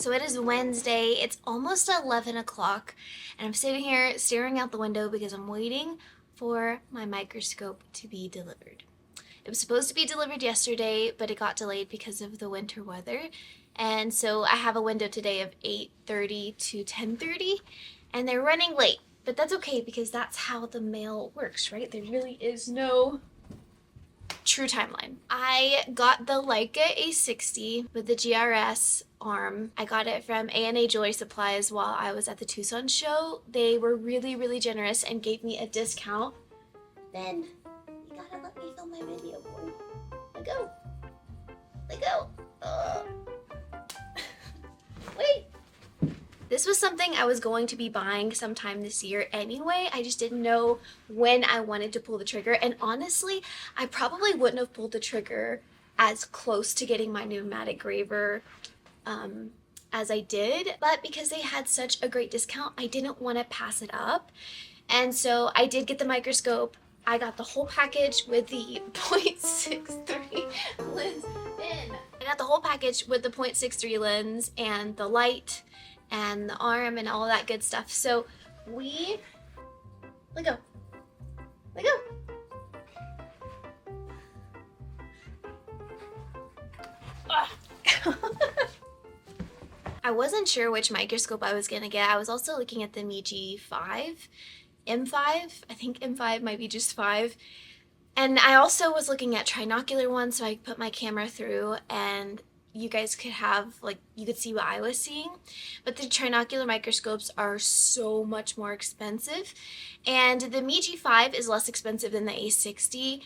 So it is Wednesday, it's almost 11 o'clock, and I'm sitting here staring out the window because I'm waiting for my microscope to be delivered. It was supposed to be delivered yesterday, but it got delayed because of the winter weather. And so I have a window today of 8:30 to 10:30, and they're running late. But that's okay because that's how the mail works, right? There really is no true timeline. I got the Leica A60 with the GRS arm. I got it from A&A Jewelry Supplies while I was at the Tucson show. They were really generous and gave me a discount. Ben, you gotta let me film my video, boy. Let go. Let go. Wait. This was something I was going to be buying sometime this year anyway. I just didn't know when I wanted to pull the trigger. And honestly, I probably wouldn't have pulled the trigger as close to getting my pneumatic graver as I did. But because they had such a great discount, I didn't want to pass it up. And so I did get the microscope. I got the whole package with the 0.63 lens in. I got the whole package with the 0.63 lens and the light and the arm and all of that good stuff. So let go. Let go. I wasn't sure which microscope I was gonna get. I was also looking at the Meiji M5. I think M5 might be just 5. And I also was looking at trinocular ones, so I put my camera through and you guys could have, like, you could see what I was seeing. But the trinocular microscopes are so much more expensive. And the Meiji 5 is less expensive than the A60.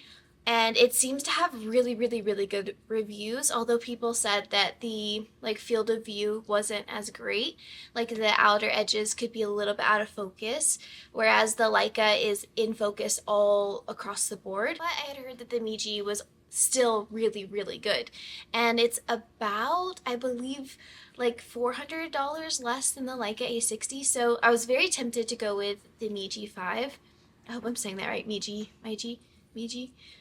And it seems to have really good reviews, although people said that the field of view wasn't as great. Like the outer edges could be a little bit out of focus, whereas the Leica is in focus all across the board. But I had heard that the Meiji was still really good. And it's about, I believe, like $400 less than the Leica A60. So I was very tempted to go with the Meiji 5. I hope I'm saying that right, Meiji.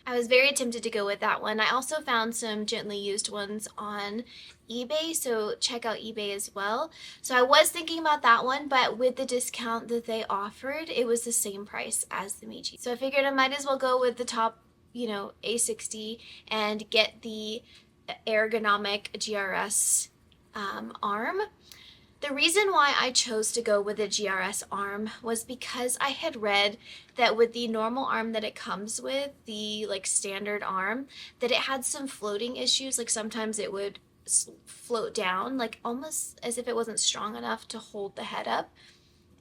I was very tempted to go with that one. I also found some gently used ones on eBay, so check out eBay as well. So I was thinking about that one, but with the discount that they offered, it was the same price as the Meiji. So I figured I might as well go with the top, A60 and get the ergonomic GRS arm. The reason why I chose to go with the GRS arm was because I had read that with the normal arm that it comes with, the standard arm, that it had some floating issues. Like sometimes it would float down, like almost as if it wasn't strong enough to hold the head up.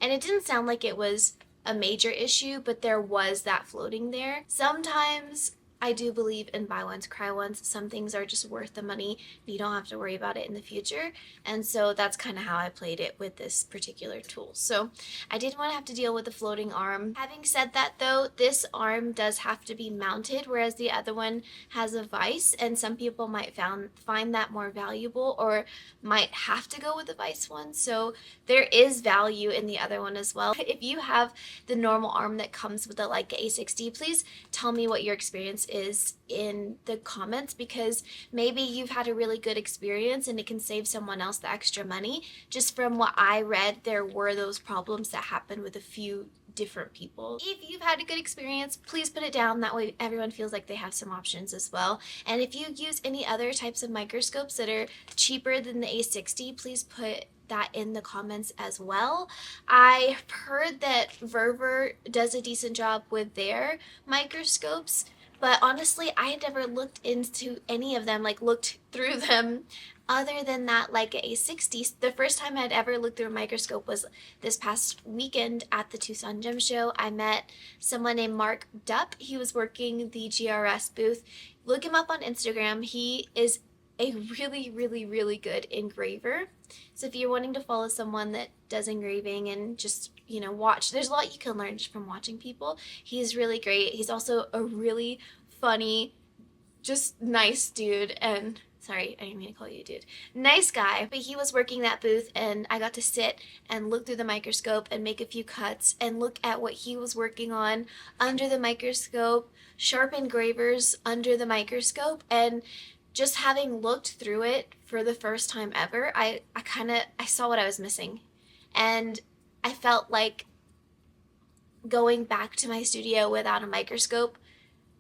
And it didn't sound like it was a major issue, but there was that floating there. Sometimes I do believe in buy once, cry once. Some things are just worth the money, but you don't have to worry about it in the future. And so that's kind of how I played it with this particular tool. So I didn't want to have to deal with the floating arm. Having said that though, this arm does have to be mounted, whereas the other one has a vise, and some people might find that more valuable or might have to go with the vise one. So there is value in the other one as well. If you have the normal arm that comes with the Leica A60, please tell me what your experience is in the comments, because maybe you've had a really good experience and it can save someone else the extra money. Just from what I read, there were those problems that happened with a few different people. If you've had a good experience, please put it down. That way everyone feels like they have some options as well. And if you use any other types of microscopes that are cheaper than the A60, please put that in the comments as well. I heard that Verver does a decent job with their microscopes, but honestly, I had never looked into any of them, looked through them, other than that Leica A60. The first time I'd ever looked through a microscope was this past weekend at the Tucson Gem Show. I met someone named Mark Dupp. He was working the GRS booth. Look him up on Instagram. He is a really good engraver. So if you're wanting to follow someone that does engraving and just, watch, there's a lot you can learn just from watching people. He's really great. He's also a really funny, just nice dude. And sorry, I didn't mean to call you a dude. Nice guy. But he was working that booth and I got to sit and look through the microscope and make a few cuts and look at what he was working on under the microscope, sharp engravers under the microscope. And just having looked through it for the first time ever, I saw what I was missing. And I felt like going back to my studio without a microscope,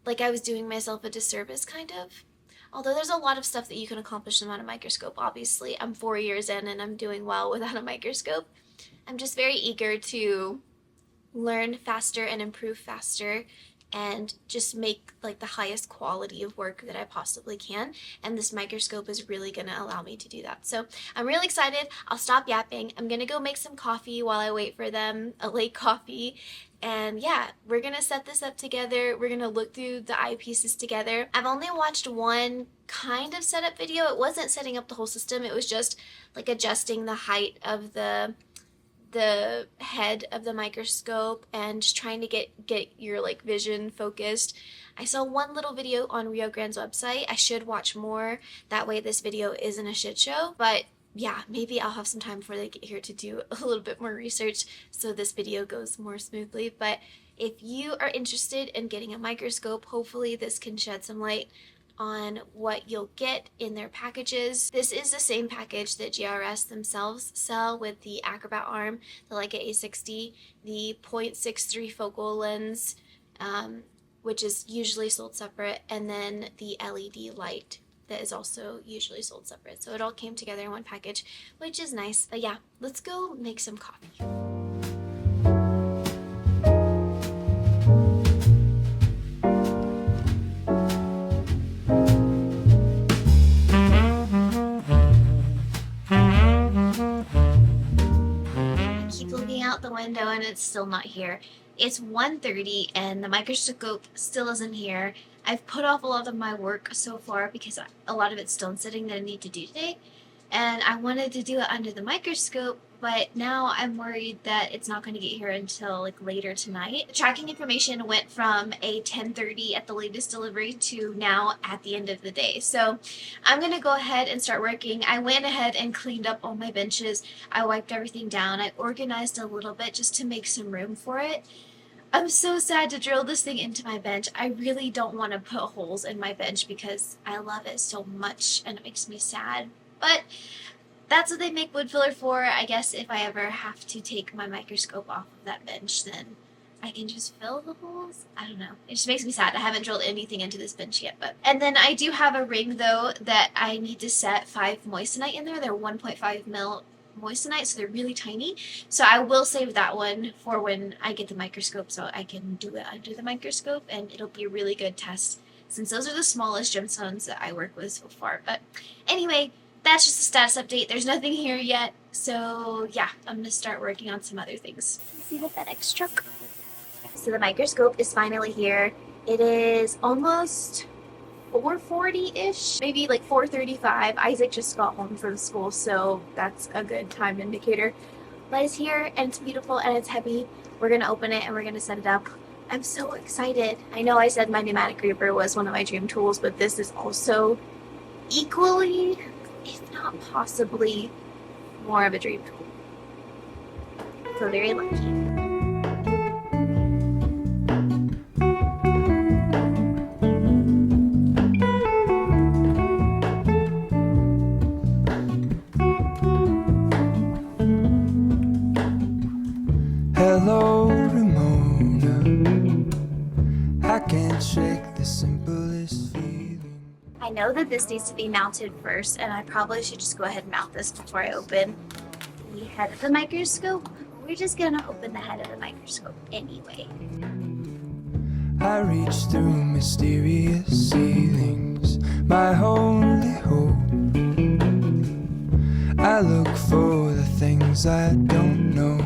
like I was doing myself a disservice, kind of. Although there's a lot of stuff that you can accomplish without a microscope, obviously. I'm 4 years in and I'm doing well without a microscope. I'm just very eager to learn faster and improve faster and just make like the highest quality of work that I possibly can, and this microscope is really gonna allow me to do that. So I'm really excited. I'll stop yapping. I'm gonna go make some coffee while I wait for them, a late coffee, and yeah, we're gonna set this up together. We're gonna look through the eyepieces together. I've only watched one kind of setup video. It wasn't setting up the whole system, it was just like adjusting the height of the head of the microscope and just trying to get your like vision focused. I saw one little video on Rio Grande's website. I should watch more. That way this video isn't a shit show. But yeah, maybe I'll have some time before they get here to do a little bit more research so this video goes more smoothly. But if you are interested in getting a microscope, hopefully this can shed some light on what you'll get in their packages. This is the same package that GRS themselves sell with the Acrobat arm, the Leica A60, the 0.63 focal lens, which is usually sold separate, and then the LED light that is also usually sold separate. So it all came together in one package, which is nice. But yeah, let's go make some coffee. Out the window and it's still not here. It's 1:30 and the microscope still isn't here. I've put off a lot of my work so far because a lot of it's stone setting that I need to do today, and I wanted to do it under the microscope, but now I'm worried that it's not going to get here until like later tonight. The tracking information went from a 10:30 at the latest delivery to now at the end of the day. So I'm going to go ahead and start working. I went ahead and cleaned up all my benches. I wiped everything down. I organized a little bit just to make some room for it. I'm so sad to drill this thing into my bench. I really don't want to put holes in my bench because I love it so much and it makes me sad. But that's what they make wood filler for. I guess if I ever have to take my microscope off of that bench, then I can just fill the holes. I don't know. It just makes me sad. I haven't drilled anything into this bench yet. And then I do have a ring though that I need to set 5 moissanite in there. They're 1.5 mil moissanite, so they're really tiny. So I will save that one for when I get the microscope so I can do it under the microscope, and it'll be a really good test since those are the smallest gemstones that I work with so far. But anyway, that's just a status update. There's nothing here yet. So yeah, I'm going to start working on some other things. See the FedEx truck? So the microscope is finally here. It is almost 4:40-ish, maybe like 4:35. Isaac just got home from school, so that's a good time indicator. But it's here and it's beautiful and it's heavy. We're going to open it and we're going to set it up. I'm so excited. I know I said my pneumatic reaper was one of my dream tools, but this is also equally, if not possibly, more of a dream tool. So very lucky. Hello, Ramona. I can't shake the simplest feeling. I know that this needs to be mounted first, and I probably should just go ahead and mount this before I open the head of the microscope. We're just gonna open the head of the microscope anyway. I reach through mysterious ceilings, my only hope. I look for the things I don't know.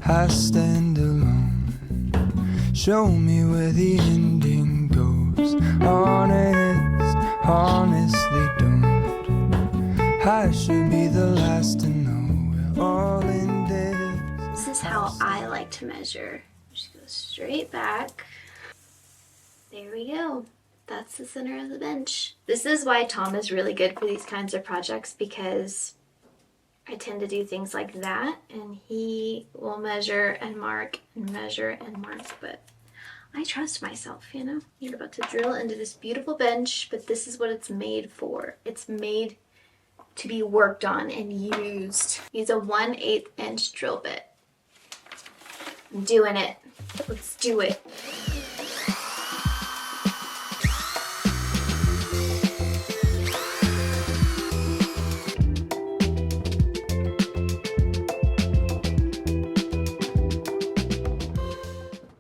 I stand alone. Show me where the ending goes. Honestly don't. I should be the last to know. We're all in this. This is how I like to measure. Just go straight back. There we go. that's the center of the bench. This is why Tom is really good for these kinds of projects, because I tend to do things like that, and he will measure and mark and measure and mark, but I trust myself, you know? You're about to drill into this beautiful bench, but this is what it's made for. It's made to be worked on and used. Use a 1/8 inch drill bit. I'm doing it. Let's do it.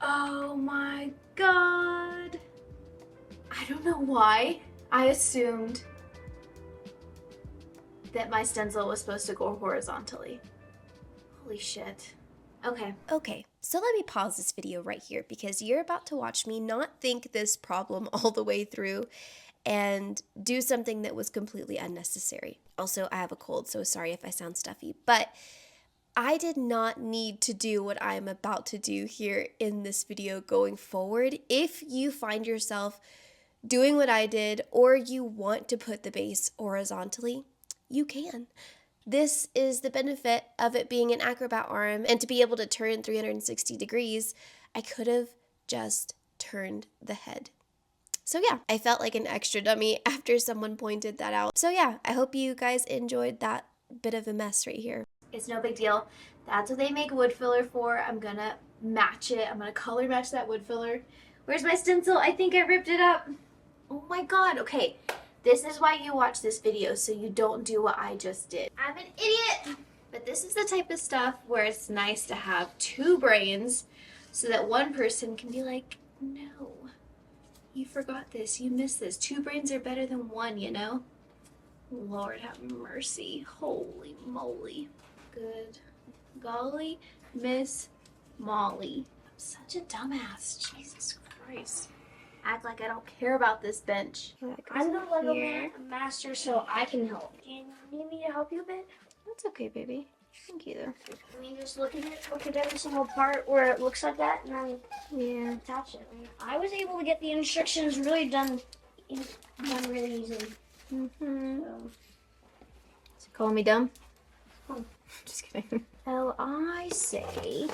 Oh my god. I don't know why I assumed that my stencil was supposed to go horizontally. Holy shit. Okay, so let me pause this video right here because you're about to watch me not think this problem all the way through and do something that was completely unnecessary. Also, I have a cold, so sorry if I sound stuffy, but I did not need to do what I'm about to do here in this video going forward. If you find yourself doing what I did, or you want to put the base horizontally, you can. This is the benefit of it being an acrobat arm, and to be able to turn 360 degrees, I could have just turned the head. So yeah, I felt like an extra dummy after someone pointed that out. So yeah, I hope you guys enjoyed that bit of a mess right here. It's no big deal. That's what they make wood filler for. I'm gonna match it. I'm gonna color match that wood filler. Where's my stencil? I think I ripped it up. Oh my god. Okay, this is why you watch this video, so you don't do what I just did. I'm an idiot! But this is the type of stuff where it's nice to have two brains so that one person can be like, no, you forgot this, you missed this. Two brains are better than one, you know? Lord have mercy. Holy moly. Good golly, Miss Molly. I'm such a dumbass. Jesus Christ. Act like I don't care about this bench. I'm the Lego master, so I can help. Do you need me to help you a bit? That's okay, baby. Thank you. I mean, just look at every single part where it looks like that, and then attach it. I was able to get the instructions really done really easily. So call me dumb? Oh. Just kidding. Well, I say...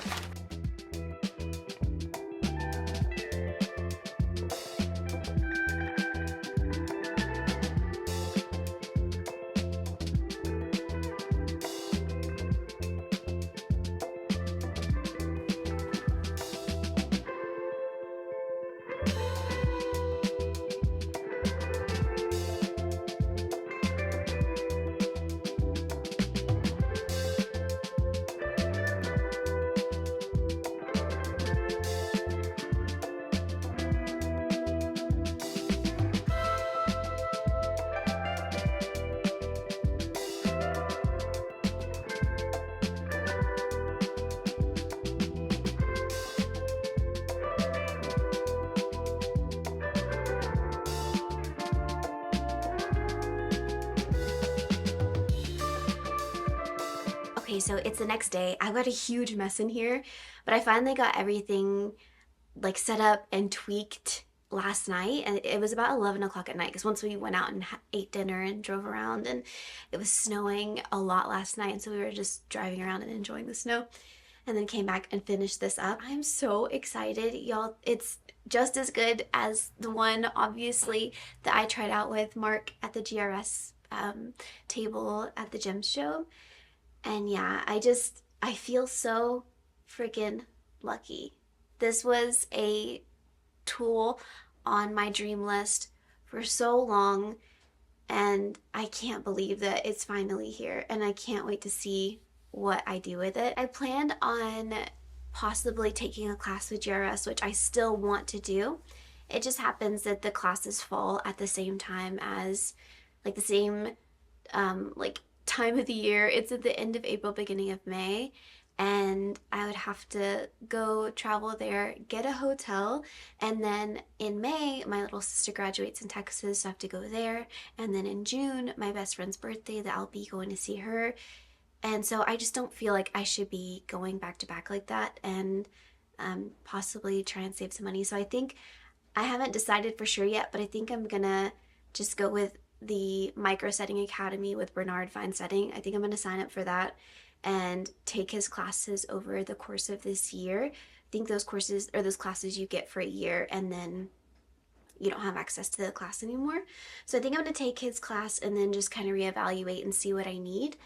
Okay, so it's the next day. I've got a huge mess in here, but I finally got everything like set up and tweaked last night, and it was about 11 o'clock at night because once we went out and ate dinner and drove around, and it was snowing a lot last night, and so we were just driving around and enjoying the snow, and then came back and finished this up. I'm so excited, y'all. It's just as good as the one, obviously, that I tried out with Mark at the GRS table at the gem show. And yeah, I feel so freaking lucky. This was a tool on my dream list for so long, and I can't believe that it's finally here, and I can't wait to see what I do with it. I planned on possibly taking a class with GRS, which I still want to do. It just happens that the classes fall at the same time as, like, the same time of the year. It's at the end of April, beginning of May, and I would have to go travel there, get a hotel, and then in May my little sister graduates in Texas, so I have to go there, and then in June my best friend's birthday that I'll be going to see her, and so I just don't feel like I should be going back to back like that, and possibly try and save some money. So I think I haven't decided for sure yet, but I think I'm gonna just go with the Micro Setting Academy with Bernard Fine Setting. I think I'm gonna sign up for that and take his classes over the course of this year. I think those courses or those classes you get for a year, and then you don't have access to the class anymore. So I think I'm gonna take his class and then just kind of reevaluate and see what I need.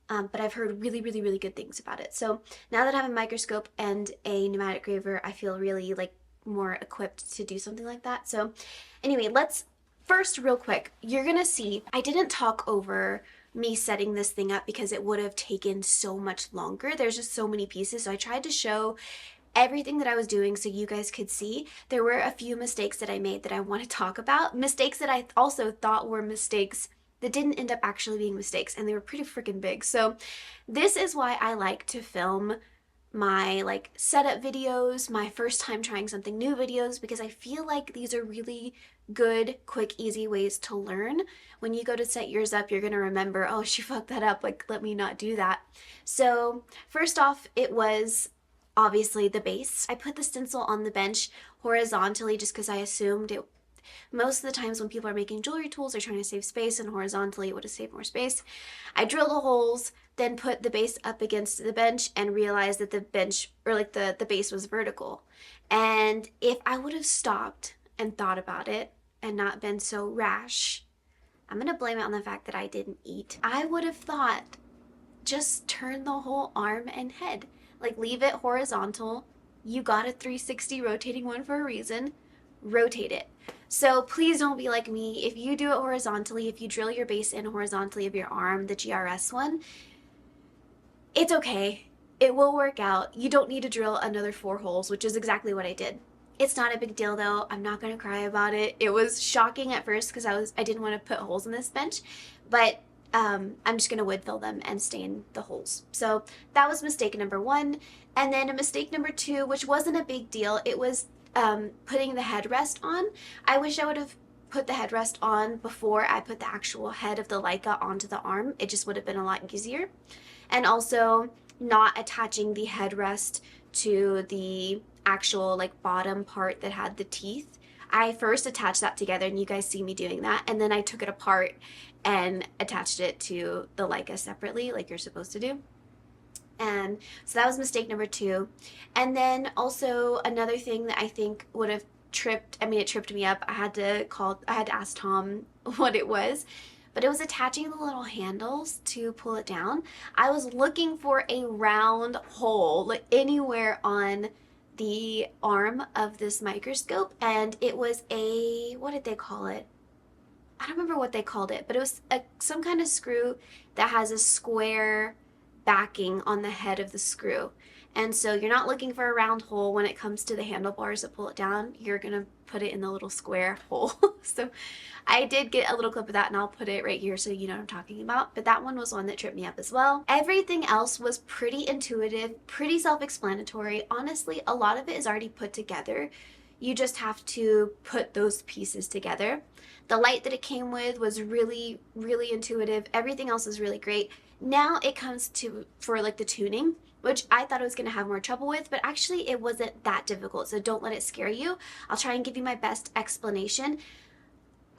But I've heard really, really, really good things about it. So now that I have a microscope and a pneumatic graver, I feel really like more equipped to do something like that. So anyway, let's first real quick, you're gonna see I didn't talk over me setting this thing up because it would have taken so much longer. There's just so many pieces. So I tried to show everything that I was doing so you guys could see. There were a few mistakes that I made that I want to talk about. Mistakes that I also thought were mistakes that didn't end up actually being mistakes, and they were pretty freaking big. So this is why I like to film my like setup videos, my first time trying something new videos, because I feel like these are really good, quick, easy ways to learn. When you go to set yours up, you're gonna remember, oh, she fucked that up, like let me not do that. So first off, it was obviously the base. I put the stencil on the bench horizontally just because I assumed it. Most of the times when people are making jewelry tools, they're trying to save space, and horizontally it would have saved more space. I drilled the holes, then put the base up against the bench and realized that the bench, or like the base was vertical. And if I would have stopped and thought about it and not been so rash, I'm gonna blame it on the fact that I didn't eat. I would have thought, just turn the whole arm and head. Like leave it horizontal. You got a 360 rotating one for a reason. Rotate it. So please don't be like me. If you do it horizontally, if you drill your base in horizontally of your arm, the GRS one, it's okay. It will work out. You don't need to drill another 4 holes, which is exactly what I did. It's not a big deal though. I'm not gonna cry about it. It was shocking at first because I didn't want to put holes in this bench, but I'm just gonna wood fill them and stain the holes. So that was mistake number 1. And then mistake number 2, which wasn't a big deal, it was putting the headrest on. I wish I would have put the headrest on before I put the actual head of the Leica onto the arm. It just would have been a lot easier. And also not attaching the headrest to the actual like bottom part that had the teeth. I first attached that together, and you guys see me doing that, and then I took it apart and attached it to the Leica separately like you're supposed to do. And so that was mistake number 2. And then also another thing that I think would have it tripped me up. I had to ask Tom what it was, but it was attaching the little handles to pull it down. I was looking for a round hole like anywhere on the arm of this microscope, and it was what did they call it? I don't remember what they called it, but it was some kind of screw that has a square backing on the head of the screw. And so you're not looking for a round hole when it comes to the handlebars that pull it down. You're gonna put it in the little square hole. So I did get a little clip of that, and I'll put it right here so you know what I'm talking about. But that one was one that tripped me up as well. Everything else was pretty intuitive, pretty self-explanatory. Honestly, a lot of it is already put together. You just have to put those pieces together. The light that it came with was really, really intuitive. Everything else is really great. Now it comes for like the tuning, which I thought I was going to have more trouble with, but actually it wasn't that difficult, so don't let it scare you. I'll try and give you my best explanation.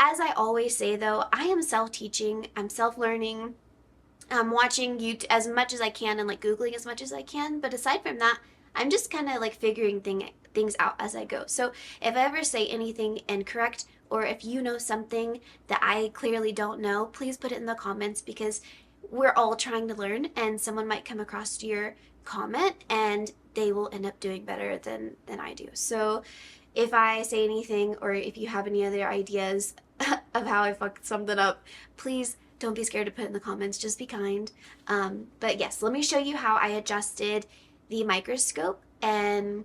As I always say though, I am self-teaching, I'm self-learning, I'm watching YouTube as much as I can and like Googling as much as I can, but aside from that, I'm just kind of like figuring things out as I go. So if I ever say anything incorrect, or if you know something that I clearly don't know, please put it in the comments, because we're all trying to learn, and someone might come across your comment and they will end up doing better than I do. So if I say anything, or if you have any other ideas of how I fucked something up, please don't be scared to put it in the comments. Just be kind. But yes, let me show you how I adjusted the microscope, and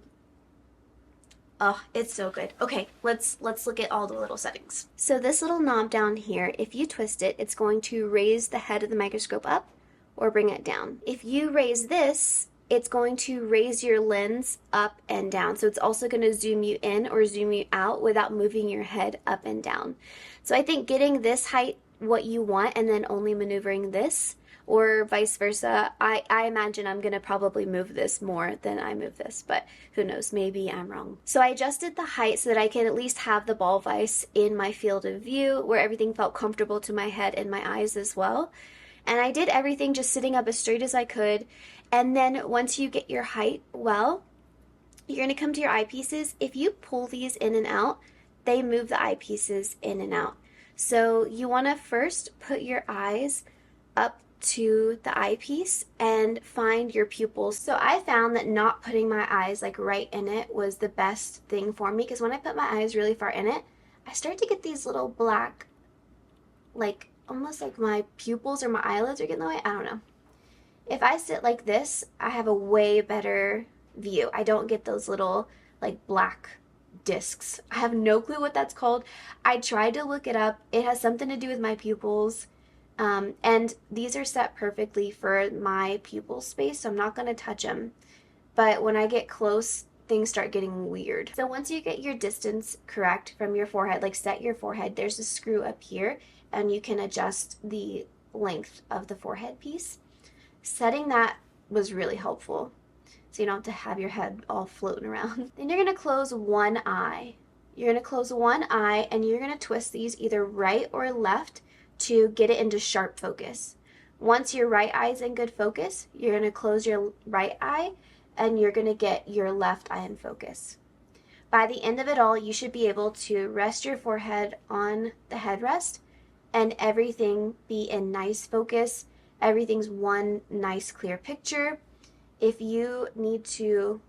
oh, it's so good. Okay, let's look at all the little settings. So this little knob down here, if you twist it, it's going to raise the head of the microscope up or bring it down. If you raise this, it's going to raise your lens up and down. So it's also going to zoom you in or zoom you out without moving your head up and down. So I think getting this height what you want and then only maneuvering this or vice versa. I imagine I'm gonna probably move this more than I move this, but who knows, maybe I'm wrong. So I adjusted the height so that I could at least have the ball vise in my field of view where everything felt comfortable to my head and my eyes as well. And I did everything just sitting up as straight as I could. And then once you get your height well, you're gonna come to your eyepieces. If you pull these in and out, they move the eyepieces in and out. So you wanna first put your eyes up to the eyepiece and find your pupils. So I found that not putting my eyes like right in it was the best thing for me, because when I put my eyes really far in it, I start to get these little black, like almost like my pupils or my eyelids are getting in the way. I don't know. If I sit like this, I have a way better view. I don't get those little like black discs. I have no clue what that's called. I tried to look it up. It has something to do with my pupils. And these are set perfectly for my pupil space, so I'm not going to touch them. But when I get close, things start getting weird. So once you get your distance correct from your forehead, like set your forehead, there's a screw up here, and you can adjust the length of the forehead piece. Setting that was really helpful, so you don't have to have your head all floating around. Then you're going to close one eye. You're going to close one eye, and you're going to twist these either right or left to get it into sharp focus. Once your right eye is in good focus, you're going to close your right eye and you're going to get your left eye in focus. By the end of it all, you should be able to rest your forehead on the headrest and everything be in nice focus. Everything's one nice clear picture. If you need to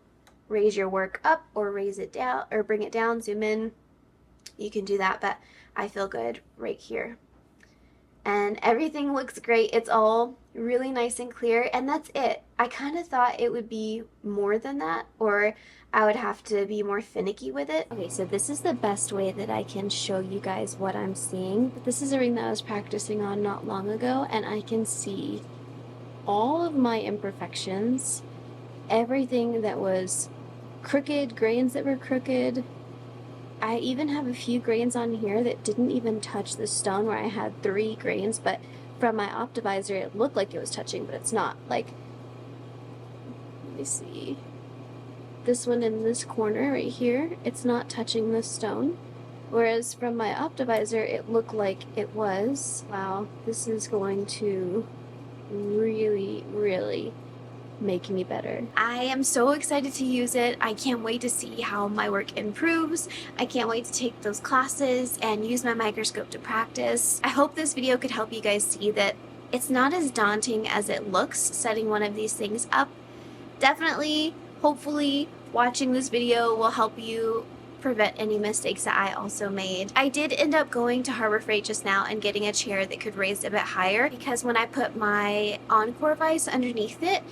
raise your work up or raise it down or bring it down, zoom in, you can do that, but I feel good right here. And everything looks great. It's all really nice and clear, and that's it. I kind of thought it would be more than that, or I would have to be more finicky with it. Okay, so this is the best way that I can show you guys what I'm seeing. But this is a ring that I was practicing on not long ago, and I can see all of my imperfections, everything that was crooked, grains that were crooked. I even have a few grains on here that didn't even touch the stone, where I had 3 grains, but from my optivisor it looked like it was touching, but it's not. Like, let me see. This one in this corner right here, it's not touching the stone. Whereas from my optivisor it looked like it was. Wow, this is going to really, really make me better. I am so excited to use it. I can't wait to see how my work improves. I can't wait to take those classes and use my microscope to practice. I hope this video could help you guys see that it's not as daunting as it looks setting one of these things up. Definitely, hopefully, watching this video will help you prevent any mistakes that I also made. I did end up going to Harbor Freight just now and getting a chair that could raise a bit higher, because when I put my Encore vise underneath it,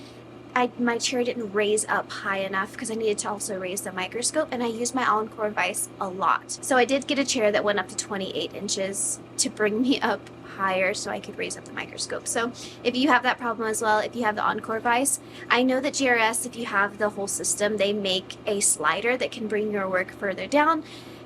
my chair didn't raise up high enough because I needed to also raise the microscope, and I used my Encore vise a lot. So I did get a chair that went up to 28 inches to bring me up higher so I could raise up the microscope. So if you have that problem as well, if you have the Encore vise, I know that GRS, if you have the whole system, they make a slider that can bring your work further down.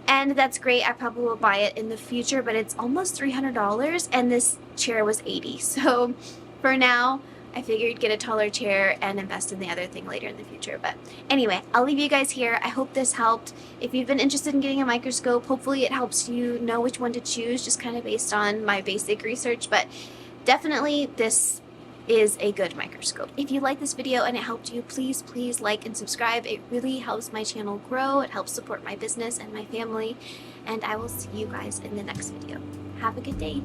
And that's great. I probably will buy it in the future, but it's almost $300 and this chair was $80. So for now, I figured get a taller chair and invest in the other thing later in the future. But anyway, I'll leave you guys here. I hope this helped. If you've been interested in getting a microscope, hopefully it helps you know which one to choose, just kind of based on my basic research. But definitely this is a good microscope. If you like this video and it helped you, please like and subscribe. It really helps my channel grow. It helps support my business and my family. And I will see you guys in the next video. Have a good day.